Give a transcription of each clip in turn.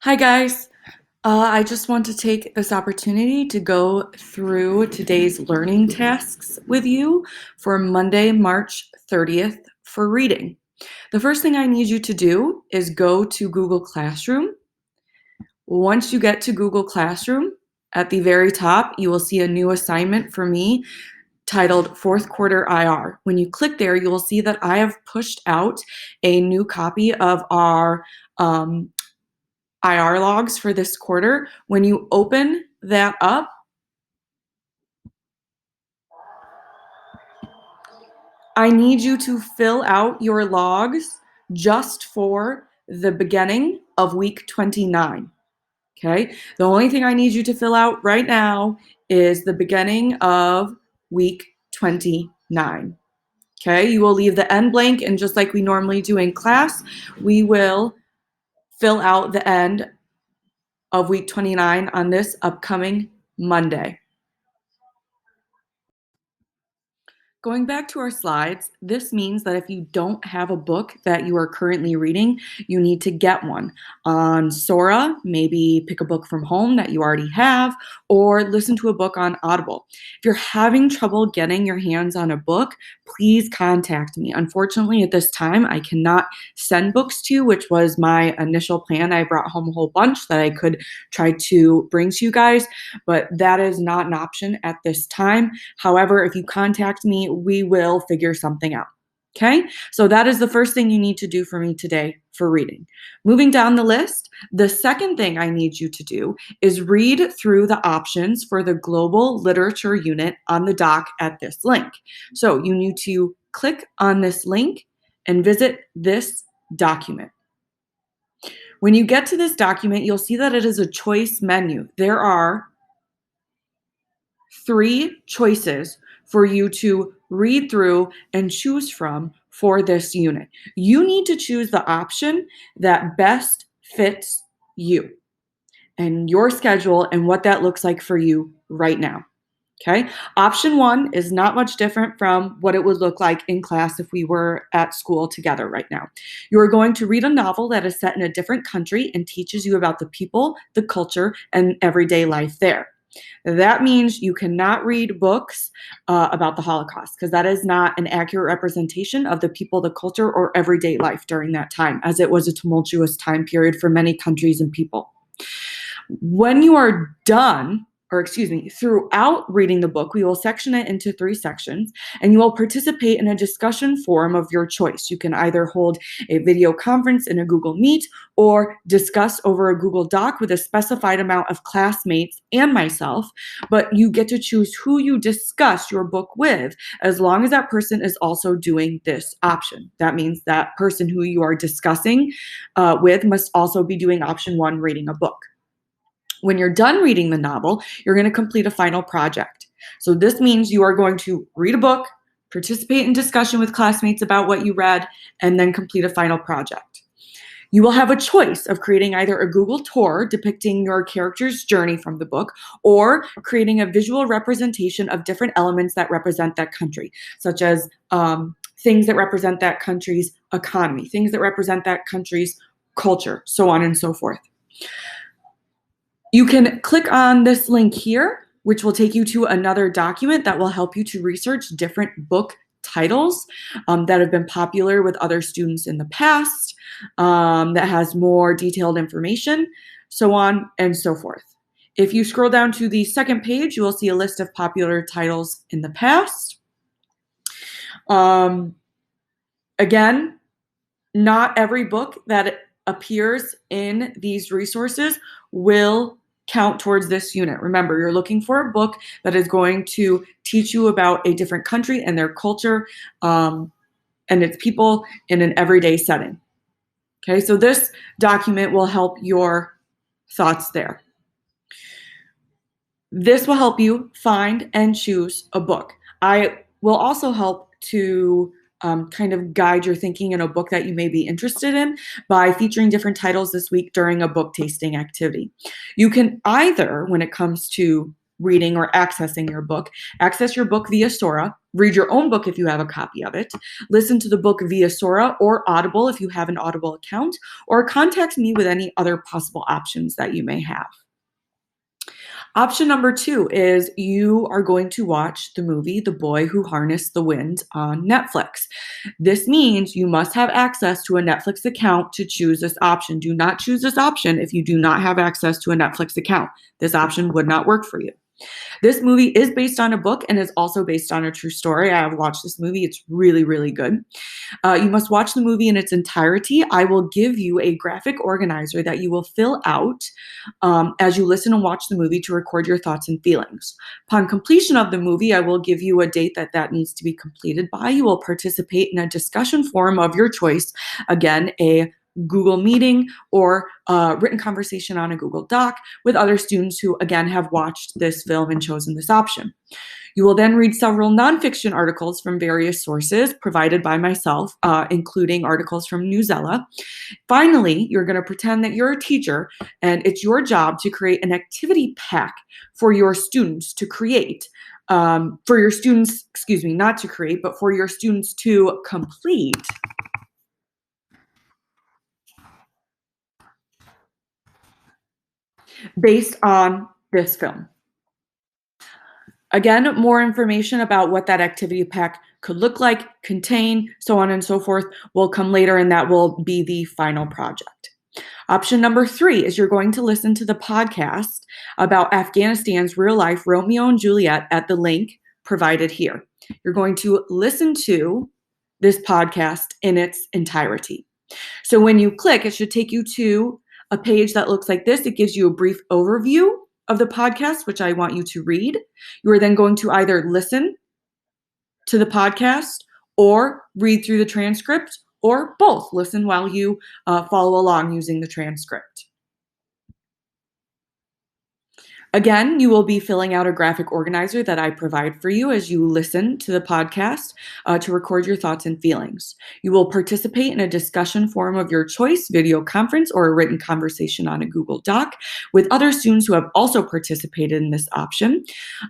Hi, guys. I just want to take this opportunity to go through today's learning tasks with you for Monday, March 30th for reading. The first thing I need you to do is go to Google Classroom. Once you get to Google Classroom, at the very top, you will see a new assignment for me titled Fourth Quarter IR. When you click there, you will see that I have pushed out a new copy of our IR logs for this quarter. When you open that up, I need you to fill out your logs just for the beginning of week 29. Okay? The only thing I need you to fill out right now is the beginning of week 29. Okay? You will leave the end blank, and just like we normally do in class, we will fill out the end of week 29 on this upcoming Monday. Going back to our slides, this means that if you don't have a book that you are currently reading, you need to get one. On Sora, maybe pick a book from home that you already have, or listen to a book on Audible. If you're having trouble getting your hands on a book, please contact me. Unfortunately, at this time, I cannot send books to you, which was my initial plan. I brought home a whole bunch that I could try to bring to you guys, but that is not an option at this time. However, if you contact me, we will figure something out. Okay, so that is the first thing you need to do for me today for reading. Moving down the list, the second thing I need you to do is read through the options for the Global Literature Unit on the doc at this link. So you need to click on this link and visit this document. When you get to this document, you'll see that it is a choice menu. There are 3 choices for you to read through and choose from for this unit. You need to choose the option that best fits you and your schedule and what that looks like for you right now. Okay? Option 1 is not much different from what it would look like in class if we were at school together right now. You are going to read a novel that is set in a different country and teaches you about the people, the culture, and everyday life there. That means you cannot read books about the Holocaust because that is not an accurate representation of the people, the culture, or everyday life during that time, as it was a tumultuous time period for many countries and people. When you are done, throughout reading the book, we will section it into 3 sections, and you will participate in a discussion forum of your choice. You can either hold a video conference in a Google Meet or discuss over a Google Doc with a specified amount of classmates and myself, but you get to choose who you discuss your book with as long as that person is also doing this option. That means that person who you are discussing with must also be doing option 1, reading a book. When you're done reading the novel, you're going to complete a final project. So this means you are going to read a book, participate in discussion with classmates about what you read, and then complete a final project. You will have a choice of creating either a Google tour depicting your character's journey from the book or creating a visual representation of different elements that represent that country, such as things that represent that country's economy, things that represent that country's culture, so on and so forth. You can click on this link here, which will take you to another document that will help you to research different book titles that have been popular with other students in the past, that has more detailed information, so on and so forth. If you scroll down to the second page, you will see a list of popular titles in the past. Again, not every book that appears in these resources will count towards this unit. Remember, you're looking for a book that is going to teach you about a different country and their culture and its people in an everyday setting. Okay, so this document will help your thoughts there. This will help you find and choose a book. I will also help to kind of guide your thinking in a book that you may be interested in by featuring different titles this week during a book tasting activity. You can either, when it comes to reading or accessing your book, access your book via Sora, read your own book if you have a copy of it, listen to the book via Sora or Audible if you have an Audible account, or contact me with any other possible options that you may have. Option number 2 is you are going to watch the movie The Boy Who Harnessed the Wind on Netflix. This means you must have access to a Netflix account to choose this option. Do not choose this option if you do not have access to a Netflix account. This option would not work for you. This movie is based on a book and is also based on a true story. I have watched this movie. It's really, really good. You must watch the movie in its entirety. I will give you a graphic organizer that you will fill out as you listen and watch the movie to record your thoughts and feelings. Upon completion of the movie, I will give you a date that needs to be completed by. You will participate in a discussion forum of your choice. Again, a Google Meeting or written conversation on a Google Doc with other students who, again, have watched this film and chosen this option. You will then read several nonfiction articles from various sources provided by myself, including articles from Newsela. Finally, you're going to pretend that you're a teacher and it's your job to create an activity pack for your students to create. For your students, not to create, but for your students to complete based on this film. Again, more information about what that activity pack could look like, contain, so on and so forth, will come later, and that will be the final project. Option number 3 is you're going to listen to the podcast about Afghanistan's real-life Romeo and Juliet at the link provided here. You're going to listen to this podcast in its entirety. So when you click, it should take you to a page that looks like this. It gives you a brief overview of the podcast, which I want you to read. You are then going to either listen to the podcast or read through the transcript, or both. Listen while you follow along using the transcript. Again, you will be filling out a graphic organizer that I provide for you as you listen to the podcast to record your thoughts and feelings. You will participate in a discussion forum of your choice, video conference, or a written conversation on a Google Doc with other students who have also participated in this option.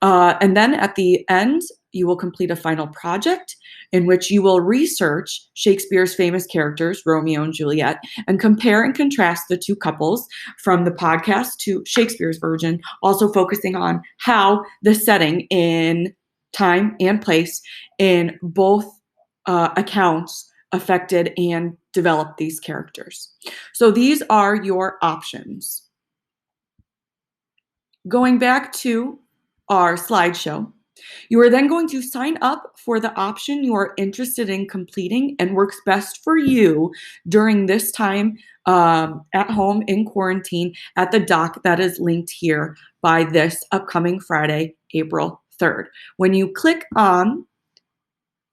And then at the end, you will complete a final project in which you will research Shakespeare's famous characters, Romeo and Juliet, and compare and contrast the two couples from the podcast to Shakespeare's version, also focusing on how the setting in time and place in both accounts affected and developed these characters. So these are your options. Going back to our slideshow, you are then going to sign up for the option you are interested in completing and works best for you during this time at home in quarantine at the doc that is linked here by this upcoming Friday, April 3rd. When you click on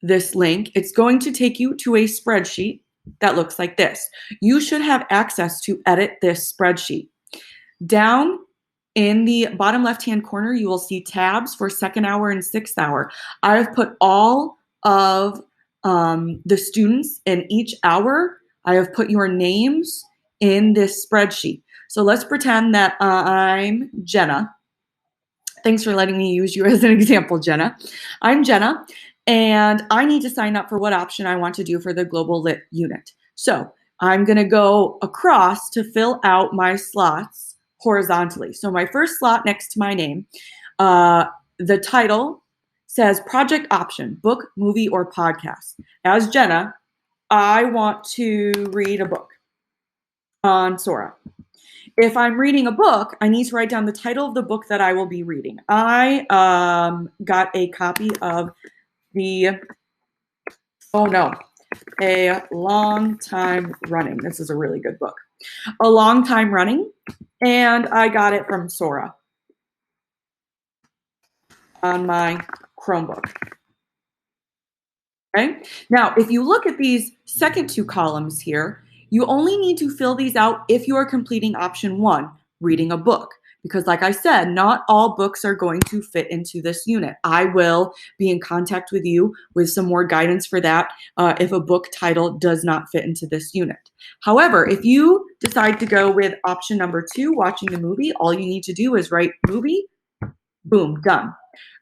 this link, it's going to take you to a spreadsheet that looks like this. You should have access to edit this spreadsheet. Down in the bottom left-hand corner, you will see tabs for 2nd hour and 6th hour. I have put all of the students in each hour. I have put your names in this spreadsheet. So let's pretend that I'm Jenna. Thanks for letting me use you as an example, Jenna. I'm Jenna, and I need to sign up for what option I want to do for the Global Lit unit. So I'm going to go across to fill out my slots horizontally. So my first slot next to my name, the title says project option, book, movie, or podcast. As Jenna, I want to read a book on Sora. If I'm reading a book, I need to write down the title of the book that I will be reading. I got a copy of A Long Time Running. This is a really good book. A Long Time Running, and I got it from Sora on my Chromebook. Okay. Now, if you look at these second two columns here, you only need to fill these out if you are completing option 1, reading a book. Because like I said, not all books are going to fit into this unit. I will be in contact with you with some more guidance for that if a book title does not fit into this unit. However, if you decide to go with option number 2, watching the movie, all you need to do is write movie, Boom, done.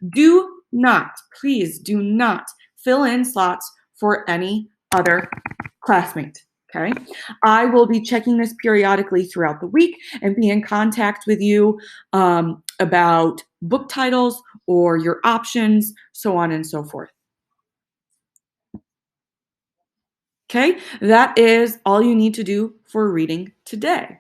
Do not, please do not fill in slots for any other classmate. Okay. I will be checking this periodically throughout the week and be in contact with you about book titles or your options, so on and so forth. Okay. That is all you need to do for reading today.